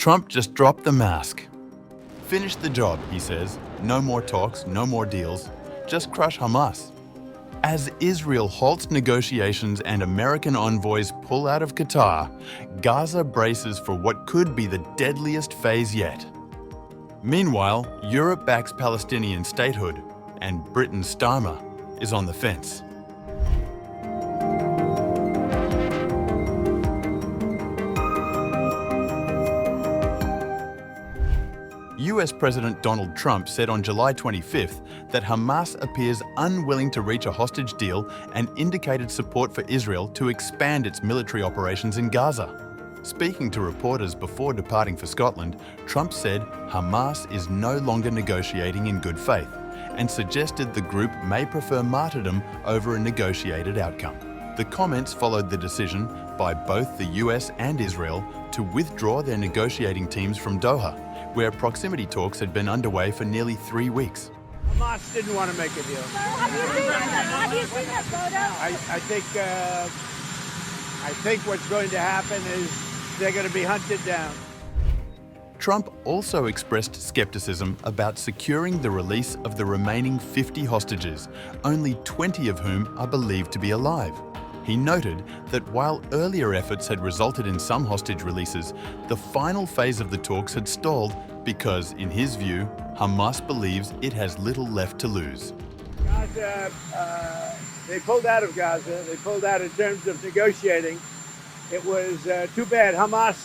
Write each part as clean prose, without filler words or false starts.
Trump just dropped the mask. Finish the job, he says. No more talks, no more deals. Just crush Hamas. As Israel halts negotiations and American envoys pull out of Qatar, Gaza braces for what could be the deadliest phase yet. Meanwhile, Europe backs Palestinian statehood, and Britain's Starmer is on the fence. US President Donald Trump said on July 25th that Hamas appears unwilling to reach a hostage deal and indicated support for Israel to expand its military operations in Gaza. Speaking to reporters before departing for Scotland, Trump said Hamas is no longer negotiating in good faith and suggested the group may prefer martyrdom over a negotiated outcome. The comments followed the decision by both the US and Israel to withdraw their negotiating teams from Doha, where proximity talks had been underway for nearly 3 weeks. Hamas didn't want to make a deal. Have you seen that photo? I think what's going to happen is they're going to be hunted down. Trump also expressed skepticism about securing the release of the remaining 50 hostages, only 20 of whom are believed to be alive. He noted that while earlier efforts had resulted in some hostage releases, the final phase of the talks had stalled because, in his view, Hamas believes it has little left to lose. Gaza, they pulled out of Gaza. They pulled out in terms of negotiating. It was too bad. Hamas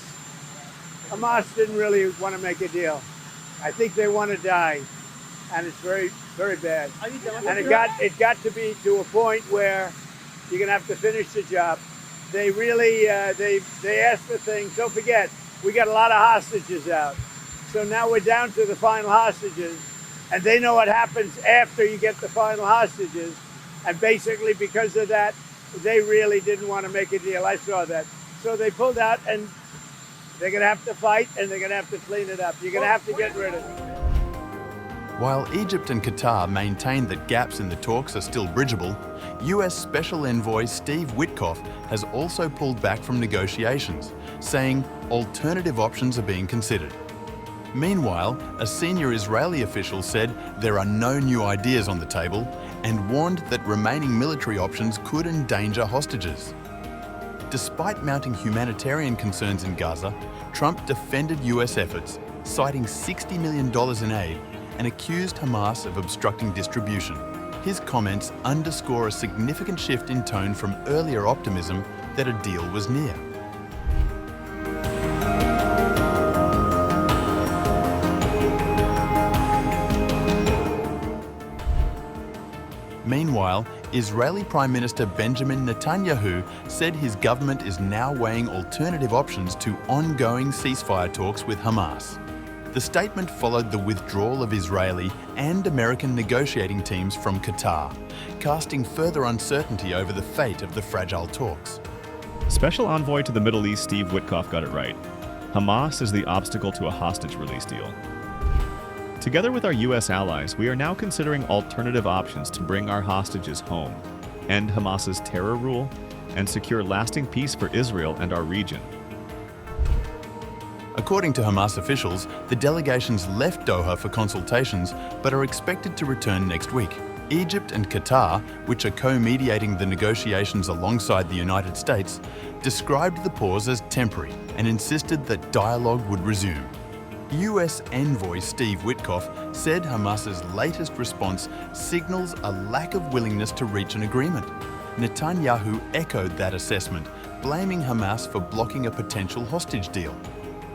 didn't really want to make a deal. I think they want to die, and it's very, very bad. And it got to be to a point where you're going to have to finish the job. They really, they asked for things. Don't forget, we got a lot of hostages out. So now we're down to the final hostages, and they know what happens after you get the final hostages. And basically because of that, they really didn't want to make a deal. I saw that. So they pulled out, and they're going to have to fight, and they're going to have to clean it up. You're going to have to get rid of it. While Egypt and Qatar maintain that gaps in the talks are still bridgeable, US Special Envoy Steve Witkoff has also pulled back from negotiations, saying alternative options are being considered. Meanwhile, a senior Israeli official said there are no new ideas on the table and warned that remaining military options could endanger hostages. Despite mounting humanitarian concerns in Gaza, Trump defended US efforts, citing $60 million in aid and accused Hamas of obstructing distribution. His comments underscore a significant shift in tone from earlier optimism that a deal was near. Meanwhile, Israeli Prime Minister Benjamin Netanyahu said his government is now weighing alternative options to ongoing ceasefire talks with Hamas. The statement followed the withdrawal of Israeli and American negotiating teams from Qatar, casting further uncertainty over the fate of the fragile talks. Special Envoy to the Middle East Steve Witkoff got it right. Hamas is the obstacle to a hostage release deal. Together with our U.S. allies, we are now considering alternative options to bring our hostages home, end Hamas's terror rule, and secure lasting peace for Israel and our region. According to Hamas officials, the delegations left Doha for consultations but are expected to return next week. Egypt and Qatar, which are co-mediating the negotiations alongside the United States, described the pause as temporary and insisted that dialogue would resume. US Envoy Steve Witkoff said Hamas's latest response signals a lack of willingness to reach an agreement. Netanyahu echoed that assessment, blaming Hamas for blocking a potential hostage deal.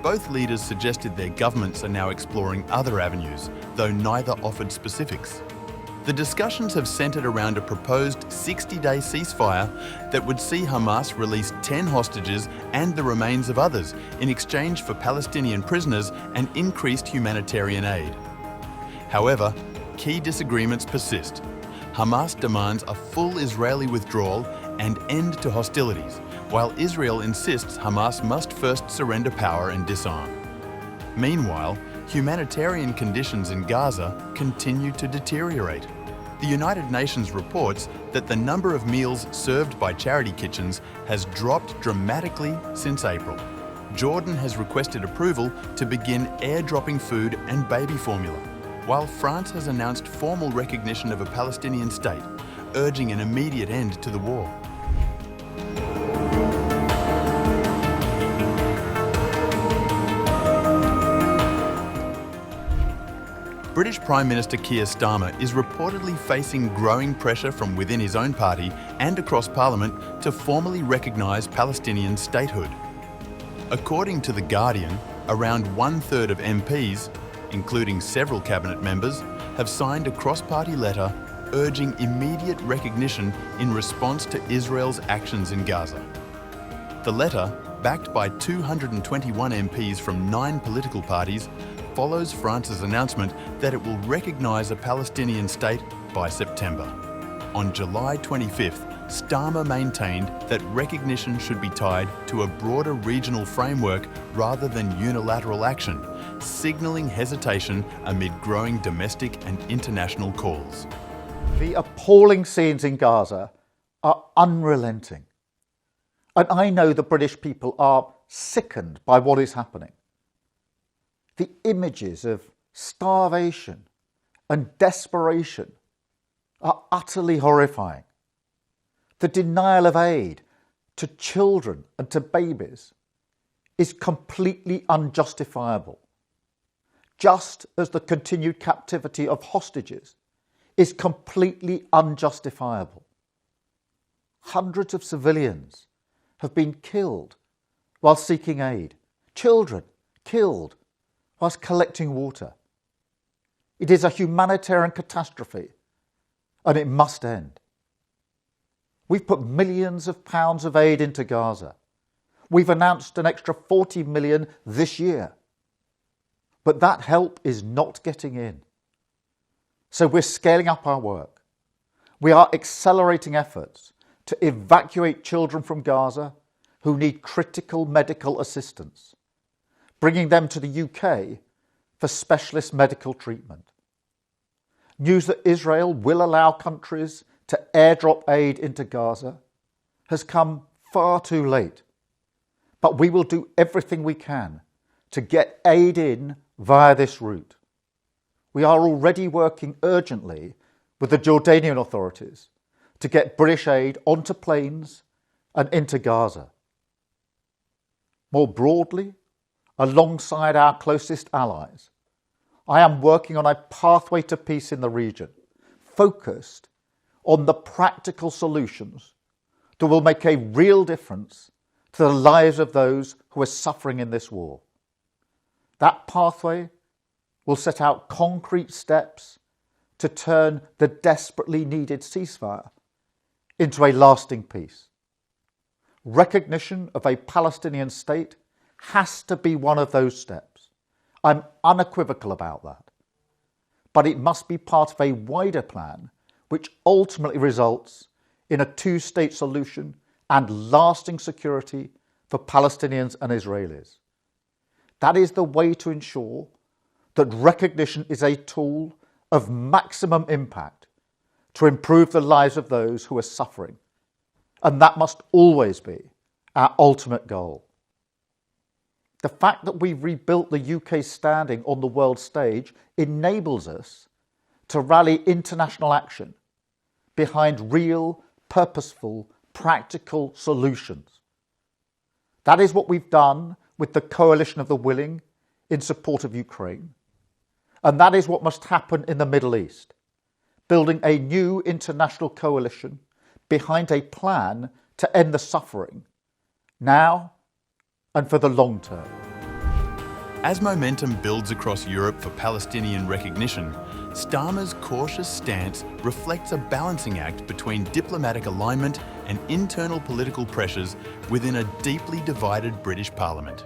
Both leaders suggested their governments are now exploring other avenues, though neither offered specifics. The discussions have centered around a proposed 60-day ceasefire that would see Hamas release 10 hostages and the remains of others in exchange for Palestinian prisoners and increased humanitarian aid. However, key disagreements persist. Hamas demands a full Israeli withdrawal and end to hostilities, while Israel insists Hamas must first surrender power and disarm. Meanwhile, humanitarian conditions in Gaza continue to deteriorate. The United Nations reports that the number of meals served by charity kitchens has dropped dramatically since April. Jordan has requested approval to begin airdropping food and baby formula, while France has announced formal recognition of a Palestinian state, urging an immediate end to the war. British Prime Minister Keir Starmer is reportedly facing growing pressure from within his own party and across Parliament to formally recognise Palestinian statehood. According to The Guardian, around 1/3 of MPs, including several cabinet members, have signed a cross-party letter urging immediate recognition in response to Israel's actions in Gaza. The letter, backed by 221 MPs from 9 political parties, follows France's announcement that it will recognise a Palestinian state by September. On July 25th, Starmer maintained that recognition should be tied to a broader regional framework rather than unilateral action, signalling hesitation amid growing domestic and international calls. The appalling scenes in Gaza are unrelenting. And I know the British people are sickened by what is happening. The images of starvation and desperation are utterly horrifying. The denial of aid to children and to babies is completely unjustifiable, just as the continued captivity of hostages is completely unjustifiable. Hundreds of civilians have been killed while seeking aid, children killed whilst collecting water. It is a humanitarian catastrophe and it must end. We've put millions of pounds of aid into Gaza. We've announced an extra 40 million this year. But that help is not getting in. So we're scaling up our work. We are accelerating efforts to evacuate children from Gaza who need critical medical assistance, bringing them to the UK for specialist medical treatment. News that Israel will allow countries to airdrop aid into Gaza has come far too late. But we will do everything we can to get aid in via this route. We are already working urgently with the Jordanian authorities to get British aid onto planes and into Gaza. More broadly, alongside our closest allies, I am working on a pathway to peace in the region, focused on the practical solutions that will make a real difference to the lives of those who are suffering in this war. That pathway will set out concrete steps to turn the desperately needed ceasefire into a lasting peace. Recognition of a Palestinian state has to be one of those steps. I'm unequivocal about that. But it must be part of a wider plan which ultimately results in a two-state solution and lasting security for Palestinians and Israelis. That is the way to ensure that recognition is a tool of maximum impact to improve the lives of those who are suffering. And that must always be our ultimate goal. The fact that we've rebuilt the UK's standing on the world stage enables us to rally international action behind real, purposeful, practical solutions. That is what we've done with the Coalition of the Willing in support of Ukraine. And that is what must happen in the Middle East, building a new international coalition behind a plan to end the suffering, now and for the long term. As momentum builds across Europe for Palestinian recognition, Starmer's cautious stance reflects a balancing act between diplomatic alignment and internal political pressures within a deeply divided British Parliament.